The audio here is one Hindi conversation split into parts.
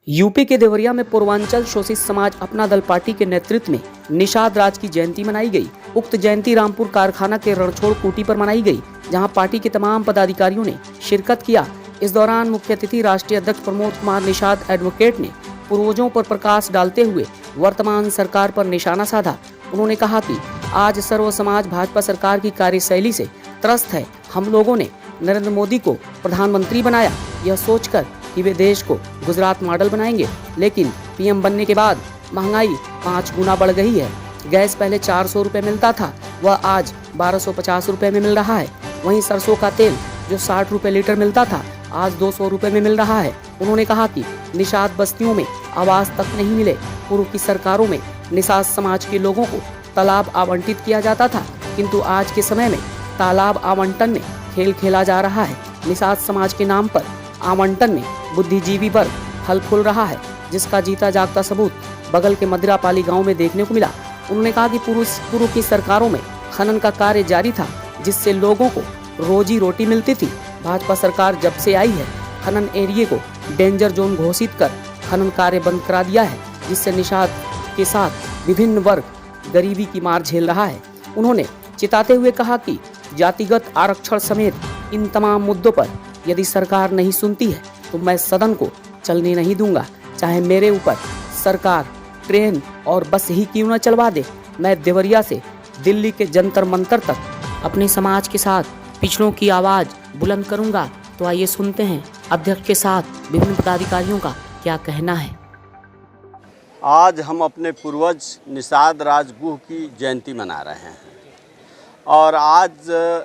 यूपी के देवरिया में पूर्वांचल शोषित समाज अपना दल पार्टी के नेतृत्व में निषाद राज की जयंती मनाई गई। उक्त जयंती रामपुर कारखाना के रणछोड़ कुटी पर मनाई गई, जहां पार्टी के तमाम पदाधिकारियों ने शिरकत किया। इस दौरान मुख्य अतिथि राष्ट्रीय अध्यक्ष प्रमोद कुमार निषाद एडवोकेट ने पूर्वजों पर प्रकाश डालते हुए वर्तमान सरकार पर निशाना साधा। उन्होंने कहा कि आज सर्व समाज भाजपा सरकार की कार्यशैली से त्रस्त है। हम लोगों ने नरेंद्र मोदी को प्रधानमंत्री बनाया यह सोचकर कि वे देश को गुजरात मॉडल बनाएंगे, लेकिन पीएम बनने के बाद महंगाई 5 गुना बढ़ गई है। गैस पहले 400 रुपए मिलता था, वह आज 1250 रुपए में मिल रहा है। वहीं सरसों का तेल जो 60 रुपए लीटर मिलता था, आज 200 रुपए में मिल रहा है। उन्होंने कहा कि निषाद बस्तियों में आवास तक नहीं मिले। पूर्व की सरकारों में निषाद समाज के लोगों को तालाब आवंटित किया जाता था, किंतु आज के समय में तालाब आवंटन में खेल खेला जा रहा है। निषाद समाज के नाम पर आवंटन में बुद्धिजीवी वर्ग फल फूल रहा है, जिसका जीता जागता सबूत बगल के मदिरापाली गांव में देखने को मिला। उन्होंने कहा कि पूर्व की सरकारों में खनन का कार्य जारी था, जिससे लोगों को रोजी रोटी मिलती थी। भाजपा सरकार जब से आई है, खनन एरिया को डेंजर जोन घोषित कर खनन कार्य बंद करा दिया है, जिससे निषाद के साथ विभिन्न वर्ग गरीबी की मार झेल रहा है। उन्होंने चिताते हुए कहा कि जातिगत आरक्षण समेत इन तमाम मुद्दों पर यदि सरकार नहीं सुनती है तो मैं सदन को चलने नहीं दूंगा, चाहे मेरे ऊपर सरकार ट्रेन और बस ही क्यों न चलवा दे। मैं देवरिया से दिल्ली के जंतर मंतर तक अपने समाज के साथ पिछड़ों की आवाज बुलंद करूंगा। तो आइए सुनते हैं अध्यक्ष के साथ विभिन्न पदाधिकारियों का क्या कहना है। आज हम अपने पूर्वज निषाद राजगुह की जयंती मना रहे हैं और आज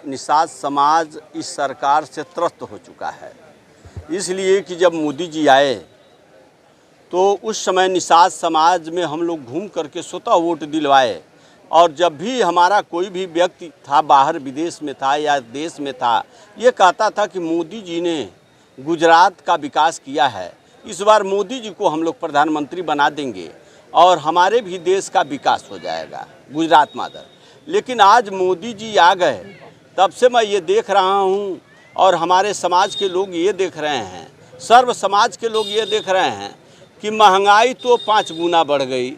निषाद समाज इस सरकार से त्रस्त हो चुका है, इसलिए कि जब मोदी जी आए तो उस समय निषाद समाज में हम लोग घूम करके स्वतः वोट दिलवाए। और जब भी हमारा कोई भी व्यक्ति था, बाहर विदेश में था या देश में था, ये कहता था कि मोदी जी ने गुजरात का विकास किया है, इस बार मोदी जी को हम लोग प्रधानमंत्री बना देंगे और हमारे भी देश का विकास हो जाएगा गुजरात मॉडल। लेकिन आज मोदी जी आ गए, तब से मैं ये देख रहा हूँ और हमारे समाज के लोग ये देख रहे हैं, सर्व समाज के लोग ये देख रहे हैं कि महंगाई तो 5 गुना बढ़ गई।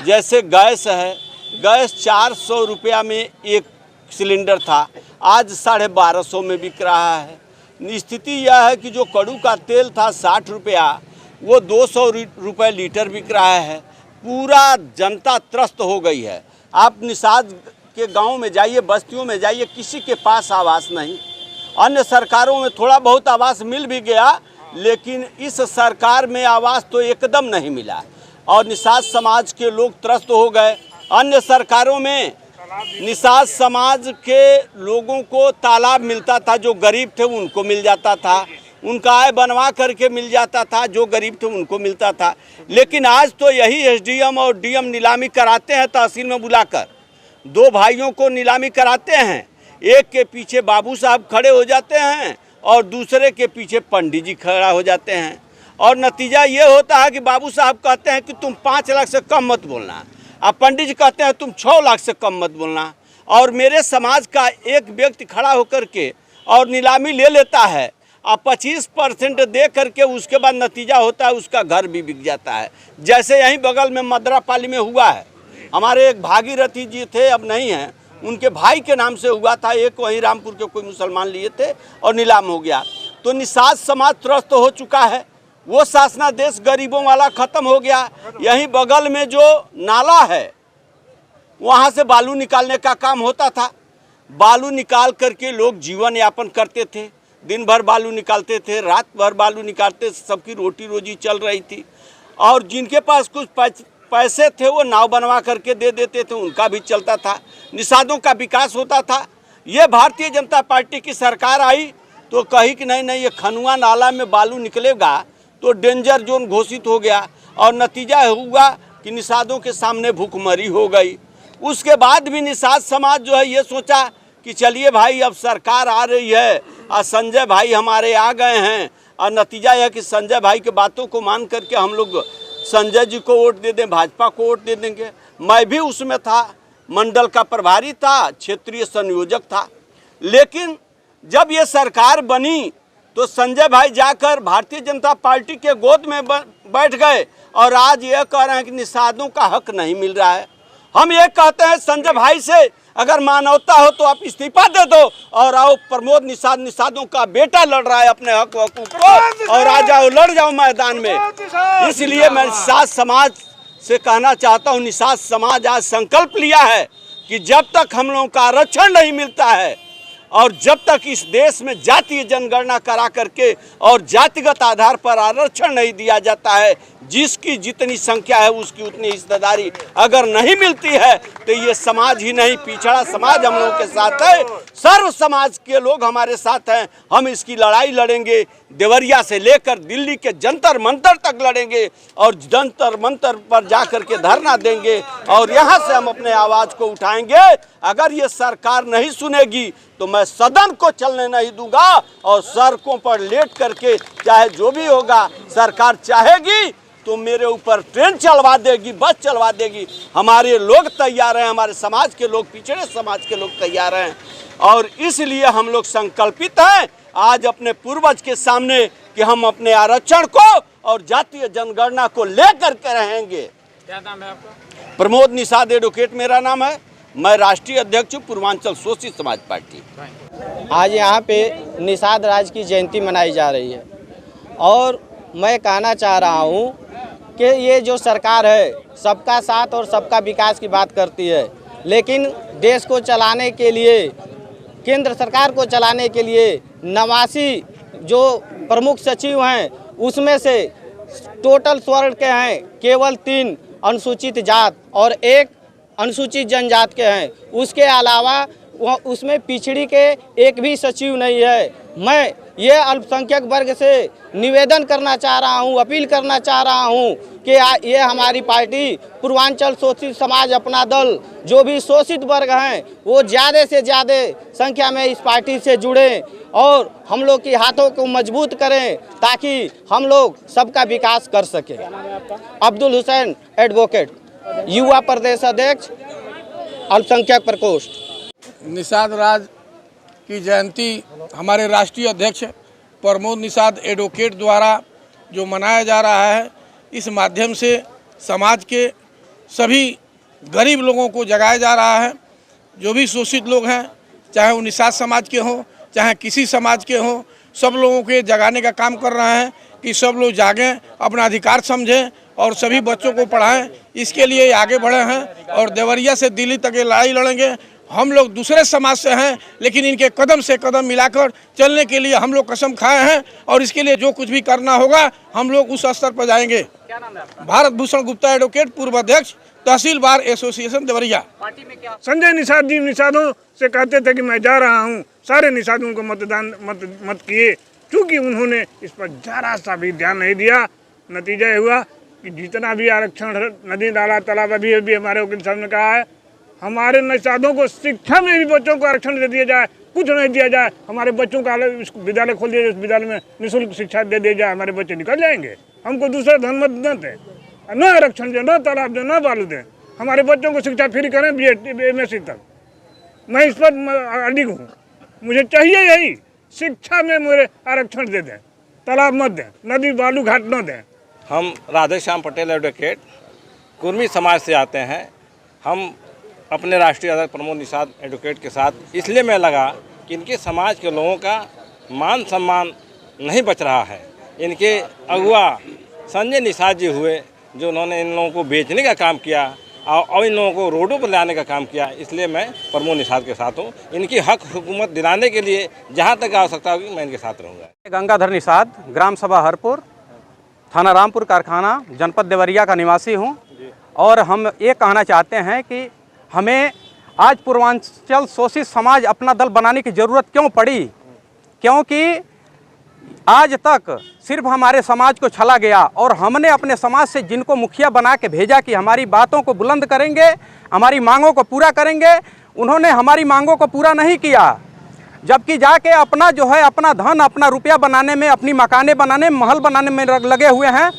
जैसे गैस है, गैस 400 रुपया में एक सिलेंडर था, आज 1250 में बिक रहा है। स्थिति यह है कि जो कड़ू का तेल था 60 रुपया, वो 200 रुपये लीटर बिक रहा है। पूरा जनता त्रस्त हो गई है। आप निषाद के गांव में जाइए, बस्तियों में जाइए, किसी के पास आवास नहीं। अन्य सरकारों में थोड़ा बहुत आवास मिल भी गया, लेकिन इस सरकार में आवास तो एकदम नहीं मिला और निषाद समाज के लोग त्रस्त हो गए। अन्य सरकारों में निषाद समाज के लोगों को तालाब मिलता था, जो गरीब थे उनको मिल जाता था, उनका आय बनवा करके मिल जाता था, जो गरीब थे उनको मिलता था। लेकिन आज तो यही एसडीएम और डीएम नीलामी कराते हैं, तहसील में बुलाकर 2 भाइयों को नीलामी कराते हैं। एक के पीछे बाबू साहब खड़े हो जाते हैं और दूसरे के पीछे पंडित जी खड़ा हो जाते हैं। और नतीजा ये होता है कि बाबू साहब कहते हैं कि तुम 5 लाख से कम मत बोलना, और पंडित जी कहते हैं तुम 6 लाख से कम मत बोलना। और मेरे समाज का एक व्यक्ति खड़ा होकर के और नीलामी ले लेता है और 25% दे करके उसके बाद नतीजा होता है उसका घर भी बिक जाता है। जैसे यहीं बगल में मदिरापाली में हुआ है, हमारे एक भागीरथी जी थे, अब नहीं हैं, उनके भाई के नाम से हुआ था। एक वहीं रामपुर के कोई मुसलमान लिए थे और नीलाम हो गया। तो निषाद समाज त्रस्त हो चुका है। वो शासनादेश गरीबों वाला ख़त्म हो गया। यहीं बगल में जो नाला है, वहाँ से बालू निकालने का काम होता था। बालू निकाल करके लोग जीवन यापन करते थे, दिन भर बालू निकालते थे, रात भर बालू निकालते, सबकी रोटी रोजी चल रही थी। और जिनके पास कुछ पैसे थे वो नाव बनवा करके दे देते थे, उनका भी चलता था, निषादों का विकास होता था। ये भारतीय जनता पार्टी की सरकार आई तो कही कि नहीं ये खनुआ नाला में बालू निकलेगा तो डेंजर जोन घोषित हो गया और नतीजा हुआ कि निषादों के सामने भूखमरी हो गई। उसके बाद भी निषाद समाज जो है ये सोचा कि चलिए भाई अब सरकार आ रही है और संजय भाई हमारे आ गए हैं, और नतीजा यह कि संजय भाई के बातों को मान करके हम लोग संजय जी को वोट दे दें, भाजपा को वोट दे देंगे। मैं भी उसमें था, मंडल का प्रभारी था, क्षेत्रीय संयोजक था। लेकिन जब ये सरकार बनी तो संजय भाई जाकर भारतीय जनता पार्टी के गोद में बैठ गए और आज ये कह रहे हैं कि निषादों का हक नहीं मिल रहा है। हम ये कहते हैं संजय भाई से, अगर मानवता हो तो आप इस्तीफा दे दो और आओ प्रमोद निषाद, निषादों का बेटा लड़ रहा है अपने हक हकूक को, और आ जाओ, लड़ जाओ मैदान में। इसलिए मैं निषाद समाज से कहना चाहता हूँ, निषाद समाज आज संकल्प लिया है कि जब तक हम लोगों का आरक्षण नहीं मिलता है और जब तक इस देश में जातीय जनगणना करा करके और जातिगत आधार पर आरक्षण नहीं दिया जाता है, जिसकी जितनी संख्या है उसकी उतनी हिस्सेदारी अगर नहीं मिलती है तो ये समाज ही नहीं, पिछड़ा समाज हम लोगों के साथ है, सर्व समाज के लोग हमारे साथ हैं। हम इसकी लड़ाई लड़ेंगे, देवरिया से लेकर दिल्ली के जंतर मंतर तक लड़ेंगे और जंतर मंतर पर जाकर के धरना देंगे और यहाँ से हम अपने आवाज़ को उठाएंगे। अगर ये सरकार नहीं सुनेगी तो मैं सदन को चलने नहीं दूंगा और सड़कों पर लेट करके चाहे जो भी होगा, सरकार चाहेगी तो मेरे ऊपर ट्रेन चलवा देगी, बस चलवा देगी। हमारे लोग तैयार हैं, हमारे समाज के लोग, पिछड़े समाज के लोग तैयार हैं और इसलिए हम लोग संकल्पित हैं आज अपने पूर्वज के सामने कि हम अपने आरक्षण को और जातीय जनगणना को लेकर के रहेंगे। क्या नाम है आपका? प्रमोद निषाद एडवोकेट मेरा नाम है। मैं राष्ट्रीय अध्यक्ष हूँ पूर्वांचल शोषित समाज पार्टी। आज यहाँ पे निषाद राज की जयंती मनाई जा रही है और मैं कहना चाह रहा हूँ कि ये जो सरकार है सबका साथ और सबका विकास की बात करती है, लेकिन देश को चलाने के लिए, केंद्र सरकार को चलाने के लिए 89 जो प्रमुख सचिव हैं उसमें से टोटल स्वर्ण के हैं केवल 3 अनुसूचित जात और 1 अनुसूचित जनजात के हैं। उसके अलावा उसमें पिछड़ी के एक भी सचिव नहीं है। मैं ये अल्पसंख्यक वर्ग से निवेदन करना चाह रहा हूँ, अपील करना चाह रहा हूँ कि ये हमारी पार्टी पूर्वांचल शोषित समाज अपना दल, जो भी शोषित वर्ग हैं वो ज़्यादा से ज़्यादा संख्या में इस पार्टी से जुड़ें और हम लोग के हाथों को मजबूत करें ताकि हम लोग सबका विकास कर सकें। अब्दुल हुसैन एडवोकेट, युवा प्रदेश अध्यक्ष, अल्पसंख्यक प्रकोष्ठ। निषाद राज की जयंती हमारे राष्ट्रीय अध्यक्ष प्रमोद निषाद एडवोकेट द्वारा जो मनाया जा रहा है, इस माध्यम से समाज के सभी गरीब लोगों को जगाया जा रहा है। जो भी शोषित लोग हैं, चाहे वो निषाद समाज के हों, चाहे किसी समाज के हों, सब लोगों के जगाने का काम कर रहे हैं कि सब लोग जागें, अपना अधिकार समझें और सभी बच्चों को पढ़ाएं। इसके लिए आगे बढ़े हैं और देवरिया से दिल्ली तक ये लड़ाई लड़ेंगे। हम लोग दूसरे समाज से हैं, लेकिन इनके कदम से कदम मिलाकर चलने के लिए हम लोग कसम खाए हैं और इसके लिए जो कुछ भी करना होगा हम लोग उस स्तर पर जाएंगे। क्या नाम है आपका? भारत भूषण गुप्ता एडवोकेट, पूर्व अध्यक्ष, तहसील बार एसोसिएशन देवरिया। पार्टी में क्या? संजय निषाद जी निषादों से कहते थे कि मैं जा रहा हूं, सारे निषादों को मत किए, क्योंकि उन्होंने इस पर जरा सा भी ध्यान नहीं दिया। नतीजा ये हुआ कि जितना भी आरक्षण नदी नाला तालाब अभी हमारे वकील साहब ने कहा है, हमारे निषादों को शिक्षा में भी बच्चों को आरक्षण दे दिया जाए, कुछ नहीं दिया जाए, हमारे बच्चों का विद्यालय खोल दिया जाए, उस विद्यालय में निःशुल्क शिक्षा दे दी जाए, हमारे बच्चे निकल जाएंगे। हमको दूसरा धन मत न दें, न आरक्षण दें, न तालाब दें, न बालू दें, हमारे बच्चों को शिक्षा फ्री करें BSc तक। मैं इस पर अडिग हूँ, मुझे चाहिए यही, शिक्षा में मेरे आरक्षण दे दें, तालाब मत दें, नदी बालू घाट न दें। हम राधेश्याम पटेल एडवोकेट कुर्मी समाज से आते हैं। हम अपने राष्ट्रीय अध्यक्ष प्रमोद निषाद एडवोकेट के साथ इसलिए मैं लगा कि इनके समाज के लोगों का मान सम्मान नहीं बच रहा है। इनके अगुआ संजय निषाद जी हुए जो उन्होंने इन लोगों को बेचने का काम किया और इन लोगों को रोडों पर लाने का काम किया, इसलिए मैं प्रमोद निषाद के साथ हूँ। इनकी हक हुकूमत दिलाने के लिए जहाँ तक आवश्यकता होगी मैं इनके साथ रहूँगा। गंगाधर निषाद, ग्राम सभा हरपुर, थाना रामपुर कारखाना, जनपद देवरिया का निवासी हूँ और हम ये कहना चाहते हैं कि हमें आज पूर्वांचल शोषित समाज अपना दल बनाने की ज़रूरत क्यों पड़ी, क्योंकि आज तक सिर्फ हमारे समाज को छला गया और हमने अपने समाज से जिनको मुखिया बना के भेजा कि हमारी बातों को बुलंद करेंगे, हमारी मांगों को पूरा करेंगे, उन्होंने हमारी मांगों को पूरा नहीं किया। जबकि जाके अपना जो है अपना धन, अपना रुपया बनाने में, अपनी मकानें बनाने, महल बनाने में लगे हुए हैं,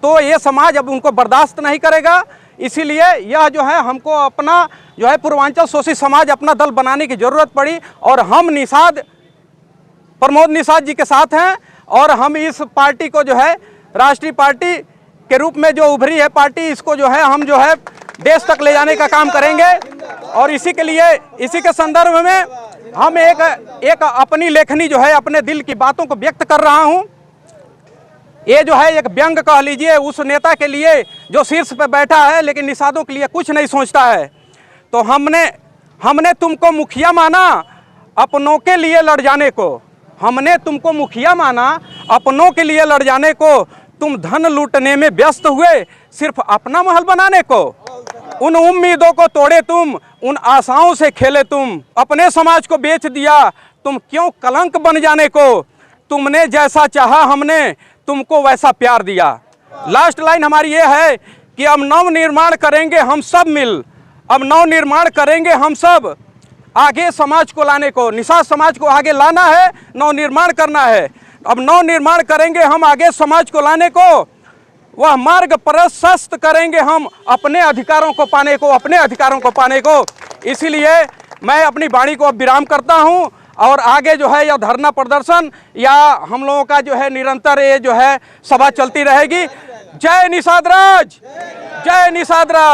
तो ये समाज अब उनको बर्दाश्त नहीं करेगा। इसीलिए यह जो है हमको अपना जो है पूर्वांचल शोषित समाज अपना दल बनाने की ज़रूरत पड़ी और हम निषाद प्रमोद निषाद जी के साथ हैं और हम इस पार्टी को जो है राष्ट्रीय पार्टी के रूप में जो उभरी है पार्टी, इसको जो है हम जो है देश तक ले जाने का काम करेंगे। और इसी के लिए, इसी के संदर्भ में हम एक अपनी लेखनी जो है अपने दिल की बातों को व्यक्त कर रहा हूं। ये जो है एक व्यंग कह लीजिए उस नेता के लिए जो शीर्ष पे बैठा है लेकिन निषादों के लिए कुछ नहीं सोचता है। तो हमने तुमको मुखिया माना अपनों के लिए लड़ जाने को, हमने तुमको मुखिया माना अपनों के लिए लड़ जाने को, तुम धन लूटने में व्यस्त हुए सिर्फ अपना महल बनाने को। उन उम्मीदों को तोड़े तुम, उन आशाओं से खेले तुम, अपने समाज को बेच दिया तुम क्यों कलंक बन जाने को। तुमने जैसा चाहा हमने तुमको वैसा प्यार दिया। लास्ट लाइन हमारी ये है कि अब नव निर्माण करेंगे हम सब मिल, अब नव निर्माण करेंगे हम सब, आगे समाज को लाने को, निषाद समाज को आगे लाना है, नव निर्माण करना है। अब नव निर्माण करेंगे हम आगे समाज को लाने को, वह मार्ग प्रशस्त करेंगे हम अपने अधिकारों को पाने को, अपने अधिकारों को पाने को। इसीलिए मैं अपनी वाणी को अब विराम करता हूं और आगे जो है यह धरना प्रदर्शन या हम लोगों का जो है निरंतर ये जो है सभा चलती रहेगी। जय निषाद राज, जय निषाद राज।